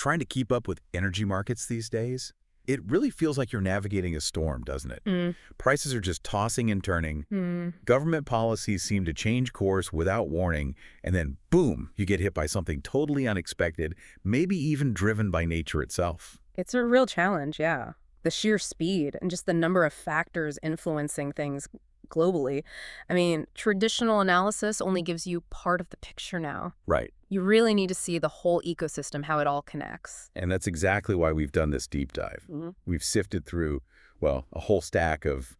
trying to keep up with energy markets these days, it really feels like you're navigating a storm, doesn't it? Prices are just tossing and turning. Government policies seem to change course without warning, and then boom, you get hit by something totally unexpected, maybe even driven by nature itself. It's a real challenge, yeah. The sheer speed and just the number of factors influencing things globally. I mean, traditional analysis only gives you part of the picture now. Right. You really need to see the whole ecosystem, how it all connects. And that's exactly why we've done this deep dive. We've sifted through, well, a whole stack of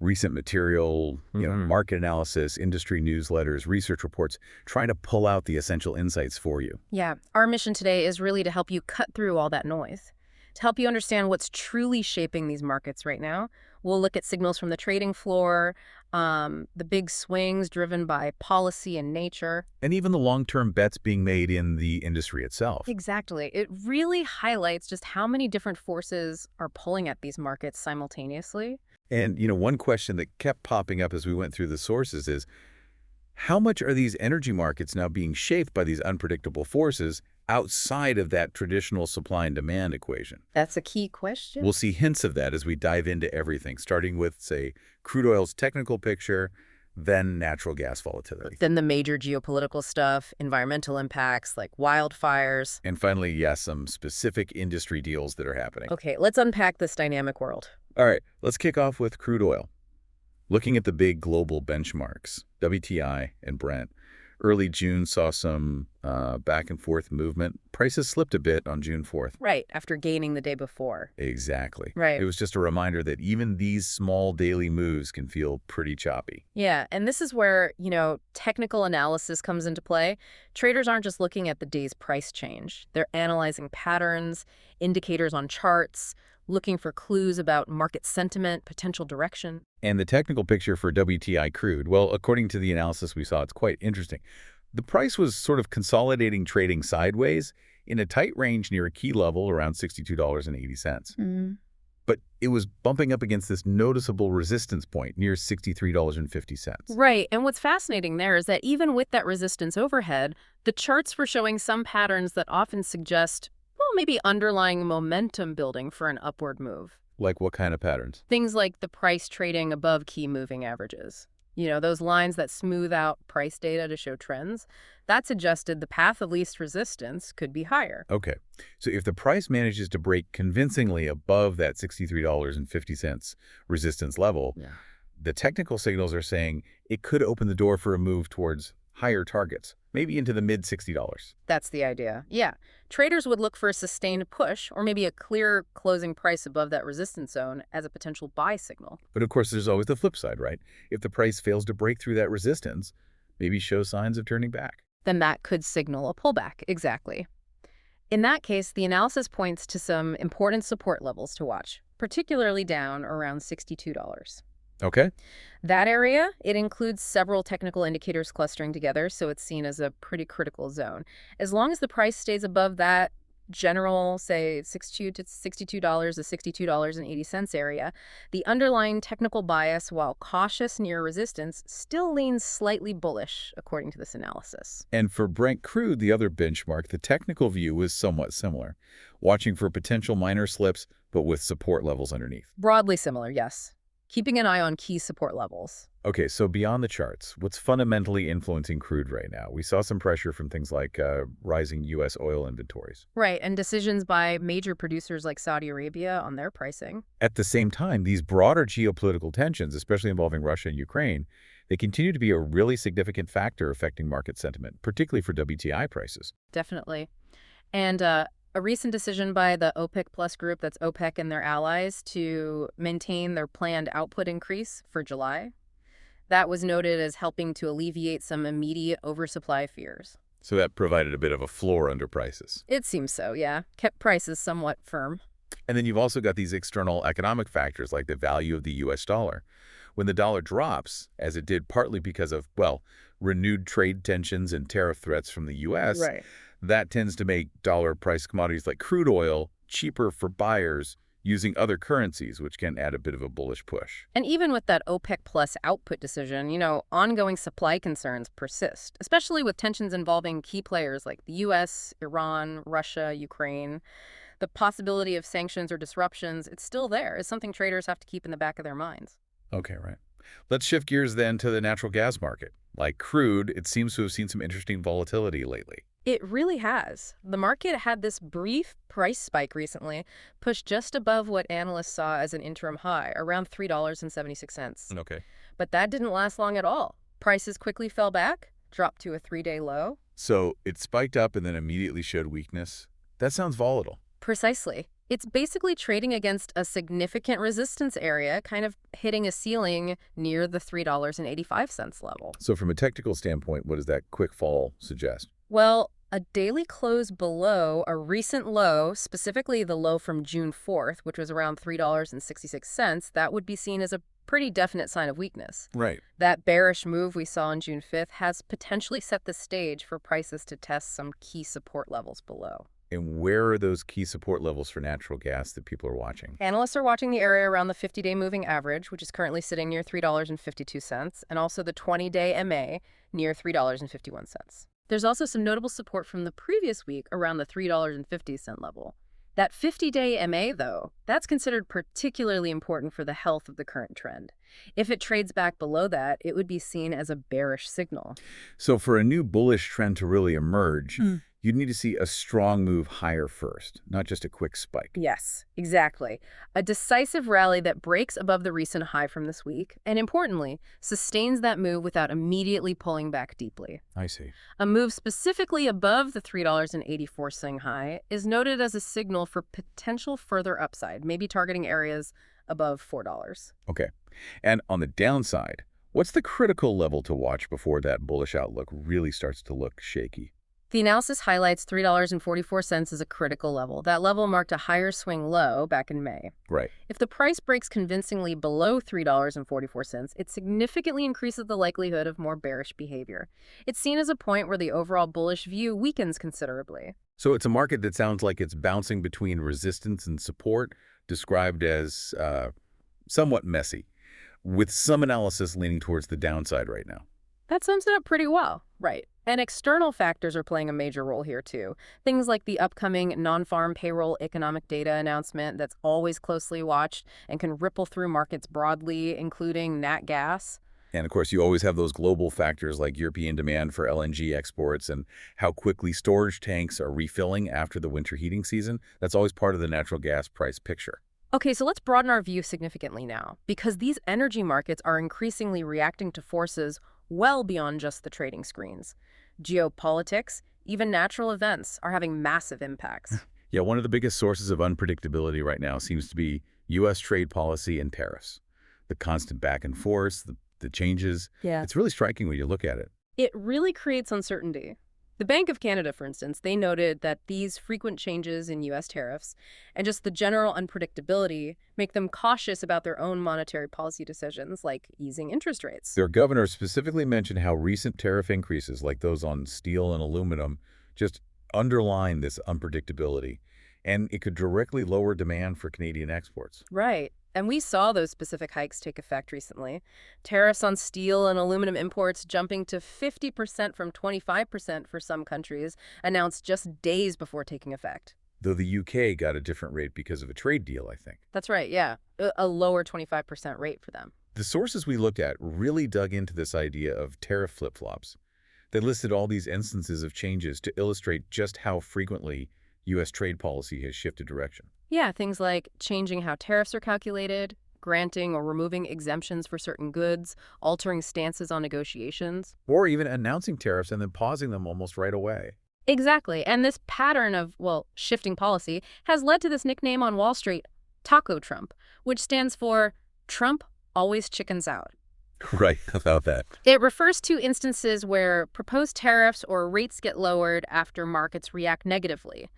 recent material, market analysis, industry newsletters, research reports, trying to pull out the essential insights for you. Yeah, our mission today is really to help you cut through all that noise, to help you understand what's truly shaping these markets right now. We'll look at signals from the trading floor, the big swings driven by policy and nature. And even the long-term bets being made in the industry itself. Exactly. It really highlights just how many different forces are pulling at these markets simultaneously. And, one question that kept popping up as we went through the sources is, how much are these energy markets now being shaped by these unpredictable forces outside of that traditional supply and demand equation? That's a key question. We'll see hints of that as we dive into everything, starting with, say, crude oil's technical picture, then natural gas volatility. Then the major geopolitical stuff, environmental impacts like wildfires. And finally, yes, some specific industry deals that are happening. Okay, let's unpack this dynamic world. All right, let's kick off with crude oil. Looking at the big global benchmarks, WTI and Brent, early June saw some back and forth movement. Prices slipped a bit on June 4th. Right, after gaining the day before. Exactly. Right. It was just a reminder that even these small daily moves can feel pretty choppy. Yeah, and this is where, technical analysis comes into play. Traders aren't just looking at the day's price change. They're analyzing patterns, indicators on charts, looking for clues about market sentiment, potential direction. And the technical picture for WTI crude, well, according to the analysis we saw, it's quite interesting. The price was sort of consolidating trading sideways in a tight range near a key level around $62.80. But it was bumping up against this noticeable resistance point near $63.50. Right, and what's fascinating there is that even with that resistance overhead, the charts were showing some patterns that often suggest maybe underlying momentum building for an upward move. Like what kind of patterns? Things like the price trading above key moving averages. Those lines that smooth out price data to show trends. That suggested the path of least resistance could be higher. Okay, so if the price manages to break convincingly above that $63.50 resistance level, the technical signals are saying it could open the door for a move towards higher targets, maybe into the mid-$60. That's the idea. Yeah. Traders would look for a sustained push or maybe a clear closing price above that resistance zone as a potential buy signal. But of course, there's always the flip side, right? If the price fails to break through that resistance, maybe show signs of turning back. Then that could signal a pullback. Exactly. In that case, the analysis points to some important support levels to watch, particularly down around $62. Okay. That area, it includes several technical indicators clustering together, so it's seen as a pretty critical zone. As long as the price stays above that general, say, $62 to $62.80 area, the underlying technical bias, while cautious near resistance, still leans slightly bullish, according to this analysis. And for Brent crude, the other benchmark, the technical view was somewhat similar, watching for potential minor slips, but with support levels underneath. Broadly similar, yes. Keeping an eye on key support levels. Okay, so beyond the charts, what's fundamentally influencing crude right now? We saw some pressure from things like rising U.S. oil inventories. Right, and decisions by major producers like Saudi Arabia on their pricing. At the same time, these broader geopolitical tensions, especially involving Russia and Ukraine, they continue to be a really significant factor affecting market sentiment, particularly for WTI prices. Definitely. And a recent decision by the OPEC Plus group, that's OPEC and their allies, to maintain their planned output increase for July. That was noted as helping to alleviate some immediate oversupply fears. So that provided a bit of a floor under prices. It seems so, yeah. Kept prices somewhat firm. And then you've also got these external economic factors like the value of the U.S. dollar. When the dollar drops, as it did partly because of, renewed trade tensions and tariff threats from the U.S., Right. that tends to make dollar-priced commodities like crude oil cheaper for buyers using other currencies, which can add a bit of a bullish push. And even with that OPEC plus output decision, ongoing supply concerns persist, especially with tensions involving key players like the US, Iran, Russia, Ukraine. The possibility of sanctions or disruptions, it's still there. It's something traders have to keep in the back of their minds. Okay, right. Let's shift gears then to the natural gas market. Like crude, it seems to have seen some interesting volatility lately. It really has. The market had this brief price spike recently, pushed just above what analysts saw as an interim high, around $3.76. Okay. But that didn't last long at all. Prices quickly fell back, dropped to a 3-day low. So it spiked up and then immediately showed weakness. That sounds volatile. Precisely. It's basically trading against a significant resistance area, kind of hitting a ceiling near the $3.85 level. So from a technical standpoint, what does that quick fall suggest? Well, a daily close below a recent low, specifically the low from June 4th, which was around $3.66, that would be seen as a pretty definite sign of weakness. Right. That bearish move we saw on June 5th has potentially set the stage for prices to test some key support levels below. And where are those key support levels for natural gas that people are watching? Analysts are watching the area around the 50-day moving average, which is currently sitting near $3.52, and also the 20-day MA near $3.51. There's also some notable support from the previous week around the $3.50 level. That 50-day MA, though, that's considered particularly important for the health of the current trend. If it trades back below that, it would be seen as a bearish signal. So for a new bullish trend to really emerge, you'd need to see a strong move higher first, not just a quick spike. Yes, exactly. A decisive rally that breaks above the recent high from this week, and importantly, sustains that move without immediately pulling back deeply. I see. A move specifically above the $3.84 swing high is noted as a signal for potential further upside, maybe targeting areas above $4. Okay. And on the downside, what's the critical level to watch before that bullish outlook really starts to look shaky? The analysis highlights $3.44 as a critical level. That level marked a higher swing low back in May. Right. If the price breaks convincingly below $3.44, it significantly increases the likelihood of more bearish behavior. It's seen as a point where the overall bullish view weakens considerably. So it's a market that sounds like it's bouncing between resistance and support, described as somewhat messy, with some analysis leaning towards the downside right now. That sums it up pretty well. Right. And external factors are playing a major role here, too. Things like the upcoming non-farm payroll economic data announcement that's always closely watched and can ripple through markets broadly, including nat gas. And of course, you always have those global factors like European demand for LNG exports and how quickly storage tanks are refilling after the winter heating season. That's always part of the natural gas price picture. Okay, so let's broaden our view significantly now, because these energy markets are increasingly reacting to forces well beyond just the trading screens. Geopolitics, even natural events, are having massive impacts. Yeah, one of the biggest sources of unpredictability right now seems to be U.S. trade policy and tariffs. The constant back and forth, the changes. Yeah. It's really striking when you look at it. It really creates uncertainty. The Bank of Canada, for instance, they noted that these frequent changes in U.S. tariffs and just the general unpredictability make them cautious about their own monetary policy decisions, like easing interest rates. Their governor specifically mentioned how recent tariff increases, like those on steel and aluminum, just underline this unpredictability, and it could directly lower demand for Canadian exports. Right. And we saw those specific hikes take effect recently. Tariffs on steel and aluminum imports jumping to 50% from 25% for some countries, announced just days before taking effect. Though the UK got a different rate because of a trade deal, I think. That's right, yeah. A lower 25% rate for them. The sources we looked at really dug into this idea of tariff flip-flops. They listed all these instances of changes to illustrate just how frequently U.S. trade policy has shifted direction. Yeah, things like changing how tariffs are calculated, granting or removing exemptions for certain goods, altering stances on negotiations. Or even announcing tariffs and then pausing them almost right away. Exactly. And this pattern of, shifting policy has led to this nickname on Wall Street, Taco Trump, which stands for Trump always chickens out. Right, about that. It refers to instances where proposed tariffs or rates get lowered after markets react negatively.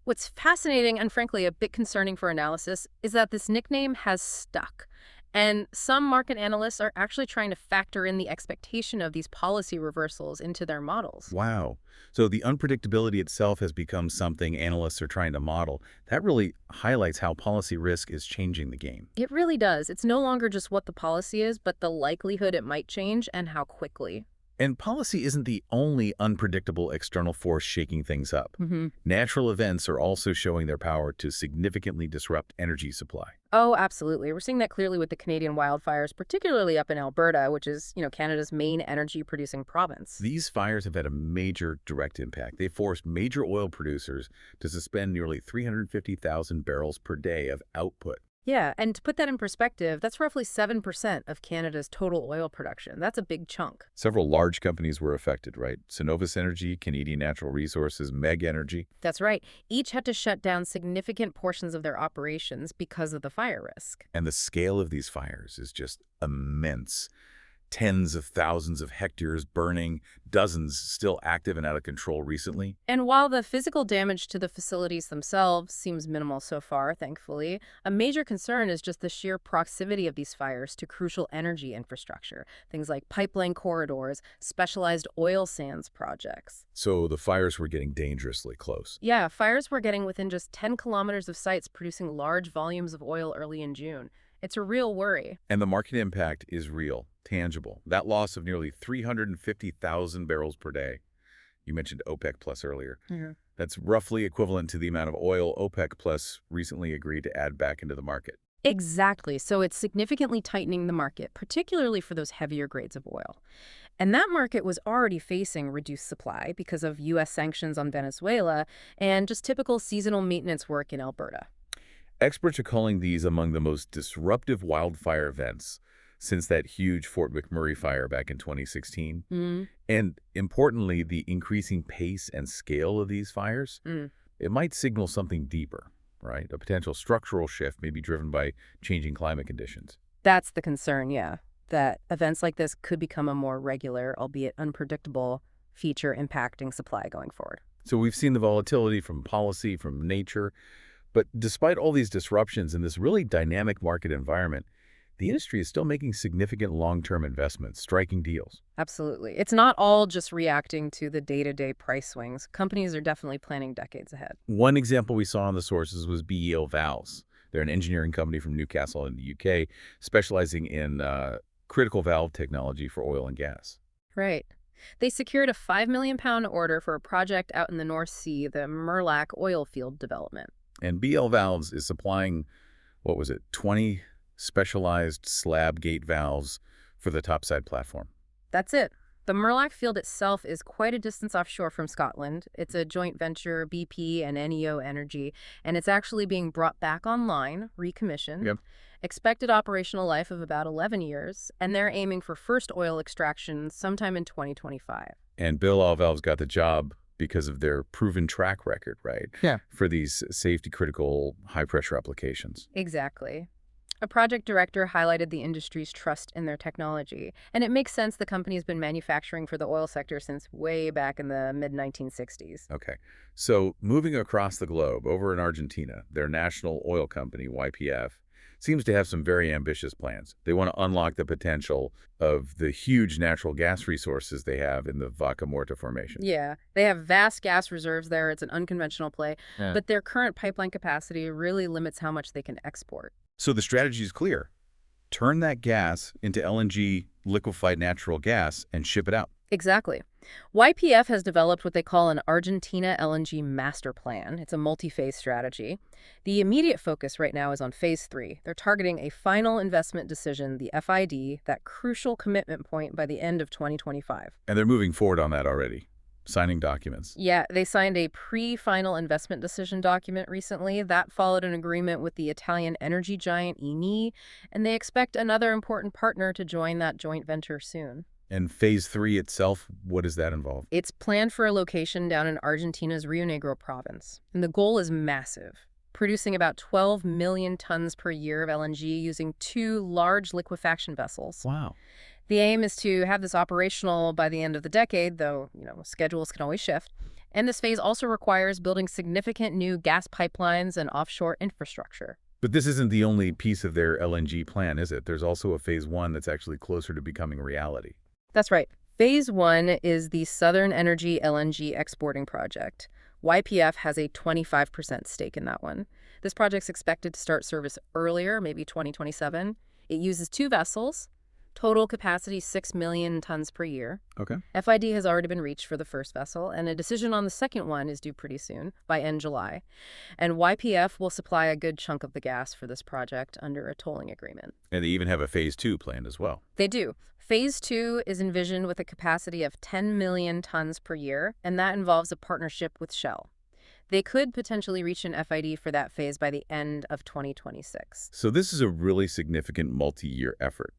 What's fascinating and frankly a bit concerning for analysis is that this nickname has stuck. And some market analysts are actually trying to factor in the expectation of these policy reversals into their models. Wow. So the unpredictability itself has become something analysts are trying to model. That really highlights how policy risk is changing the game. It really does. It's no longer just what the policy is, but the likelihood it might change and how quickly. And policy isn't the only unpredictable external force shaking things up. Hmm. Natural events are also showing their power to significantly disrupt energy supply. Oh, absolutely. We're seeing that clearly with the Canadian wildfires, particularly up in Alberta, which is, Canada's main energy producing province. These fires have had a major direct impact. They forced major oil producers to suspend nearly 350,000 barrels per day of output. Yeah, and to put that in perspective, that's roughly 7% of Canada's total oil production. That's a big chunk. Several large companies were affected, right? Cenovus Energy, Canadian Natural Resources, Meg Energy. That's right. Each had to shut down significant portions of their operations because of the fire risk. And the scale of these fires is just immense. Tens of thousands of hectares burning, dozens still active and out of control recently. And while the physical damage to the facilities themselves seems minimal so far, thankfully, a major concern is just the sheer proximity of these fires to crucial energy infrastructure, things like pipeline corridors, specialized oil sands projects. So the fires were getting dangerously close. Yeah, fires were getting within just 10 kilometers of sites producing large volumes of oil early in June. It's a real worry. And the market impact is real, tangible. That loss of nearly 350,000 barrels per day. You mentioned OPEC Plus earlier. That's roughly equivalent to the amount of oil OPEC Plus recently agreed to add back into the market. Exactly. So it's significantly tightening the market, particularly for those heavier grades of oil. And that market was already facing reduced supply because of U.S. sanctions on Venezuela and just typical seasonal maintenance work in Alberta. Experts are calling these among the most disruptive wildfire events since that huge Fort McMurray fire back in 2016. And importantly, the increasing pace and scale of these fires, it might signal something deeper, right? A potential structural shift may be driven by changing climate conditions. That's the concern, yeah, that events like this could become a more regular, albeit unpredictable, feature impacting supply going forward. So we've seen the volatility from policy, from nature. But despite all these disruptions in this really dynamic market environment, the industry is still making significant long-term investments, striking deals. Absolutely. It's not all just reacting to the day-to-day price swings. Companies are definitely planning decades ahead. One example we saw in the sources was BEL Valves. They're an engineering company from Newcastle in the UK, specializing in critical valve technology for oil and gas. Right. They secured a £5 million order for a project out in the North Sea, the Murlach oil field development. And BEL Valves is supplying, 20 specialized slab gate valves for the topside platform. That's it. The Murlach field itself is quite a distance offshore from Scotland. It's a joint venture, BP and NEO Energy, and it's actually being brought back online, recommissioned. Yep. Expected operational life of about 11 years, and they're aiming for first oil extraction sometime in 2025. And BEL Valves got the job because of their proven track record, right? Yeah. For these safety-critical, high-pressure applications. Exactly. A project director highlighted the industry's trust in their technology, and it makes sense the company's been manufacturing for the oil sector since way back in the mid-1960s. Okay. So moving across the globe, over in Argentina, their national oil company, YPF, seems to have some very ambitious plans. They want to unlock the potential of the huge natural gas resources they have in the Vaca Muerta formation. Yeah, they have vast gas reserves there. It's an unconventional play, Yeah. but their current pipeline capacity really limits how much they can export. So the strategy is clear. Turn that gas into LNG, liquefied natural gas, and ship it out. Exactly. YPF has developed what they call an Argentina LNG master plan. It's a multi-phase strategy. The immediate focus right now is on phase 3. They're targeting a final investment decision, the FID, that crucial commitment point by the end of 2025. And they're moving forward on that already, signing documents. Yeah, they signed a pre-final investment decision document recently. That followed an agreement with the Italian energy giant Eni, and they expect another important partner to join that joint venture soon. And phase 3 itself, what does that involve? It's planned for a location down in Argentina's Rio Negro province, and the goal is massive, producing about 12 million tons per year of LNG using 2 large liquefaction vessels. Wow. The aim is to have this operational by the end of the decade, though, schedules can always shift. And this phase also requires building significant new gas pipelines and offshore infrastructure. But this isn't the only piece of their LNG plan, is it? There's also a phase one that's actually closer to becoming reality. That's right. Phase 1 is the Southern Energy LNG exporting project. YPF has a 25% stake in that one. This project's expected to start service earlier, maybe 2027. It uses 2 vessels, total capacity 6 million tons per year. Okay. FID has already been reached for the first vessel, and a decision on the second one is due pretty soon, by end July. And YPF will supply a good chunk of the gas for this project under a tolling agreement. And they even have a phase two planned as well. They do. Phase 2 is envisioned with a capacity of 10 million tons per year, and that involves a partnership with Shell. They could potentially reach an FID for that phase by the end of 2026. So this is a really significant multi-year effort,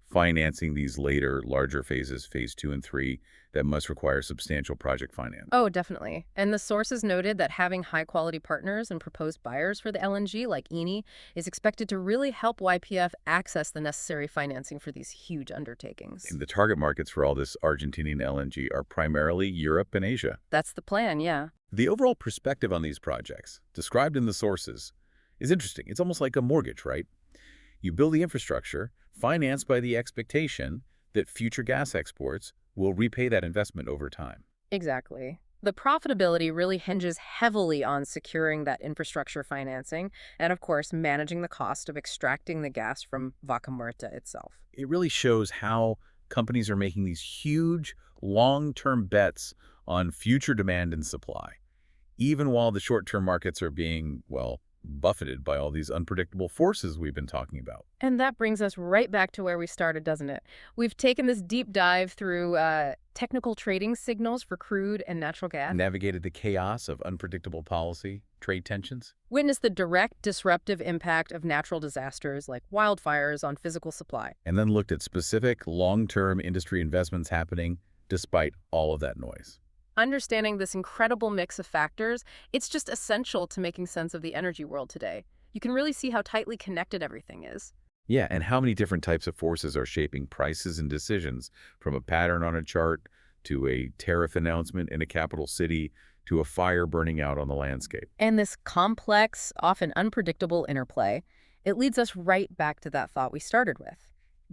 financing these later, larger phases, phase 2 and 3, that must require substantial project finance. Oh, definitely. And the sources noted that having high-quality partners and proposed buyers for the LNG, like Eni, is expected to really help YPF access the necessary financing for these huge undertakings. And the target markets for all this Argentinian LNG are primarily Europe and Asia. That's the plan, yeah. The overall perspective on these projects, described in the sources, is interesting. It's almost like a mortgage, right? You build the infrastructure, financed by the expectation that future gas exports will repay that investment over time. Exactly. The profitability really hinges heavily on securing that infrastructure financing and, of course, managing the cost of extracting the gas from Vaca Muerta itself. It really shows how companies are making these huge, long-term bets on future demand and supply, even while the short-term markets are being, well, buffeted by all these unpredictable forces we've been talking about. And that brings us right back to where we started, doesn't it? We've taken this deep dive through technical trading signals for crude and natural gas. Navigated the chaos of unpredictable policy, trade tensions. Witnessed the direct disruptive impact of natural disasters like wildfires on physical supply. And then looked at specific long-term industry investments happening despite all of that noise. Understanding this incredible mix of factors, it's just essential to making sense of the energy world today. You can really see how tightly connected everything is. Yeah, and how many different types of forces are shaping prices and decisions, from a pattern on a chart to a tariff announcement in a capital city to a fire burning out on the landscape. And this complex, often unpredictable interplay, it leads us right back to that thought we started with.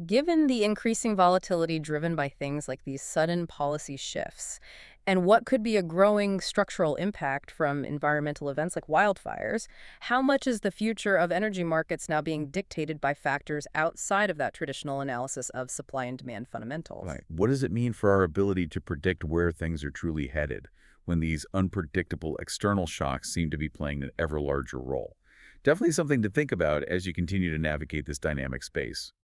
Given the increasing volatility driven by things like these sudden policy shifts, and what could be a growing structural impact from environmental events like wildfires, how much is the future of energy markets now being dictated by factors outside of that traditional analysis of supply and demand fundamentals? Right. What does it mean for our ability to predict where things are truly headed when these unpredictable external shocks seem to be playing an ever larger role? Definitely something to think about as you continue to navigate this dynamic space.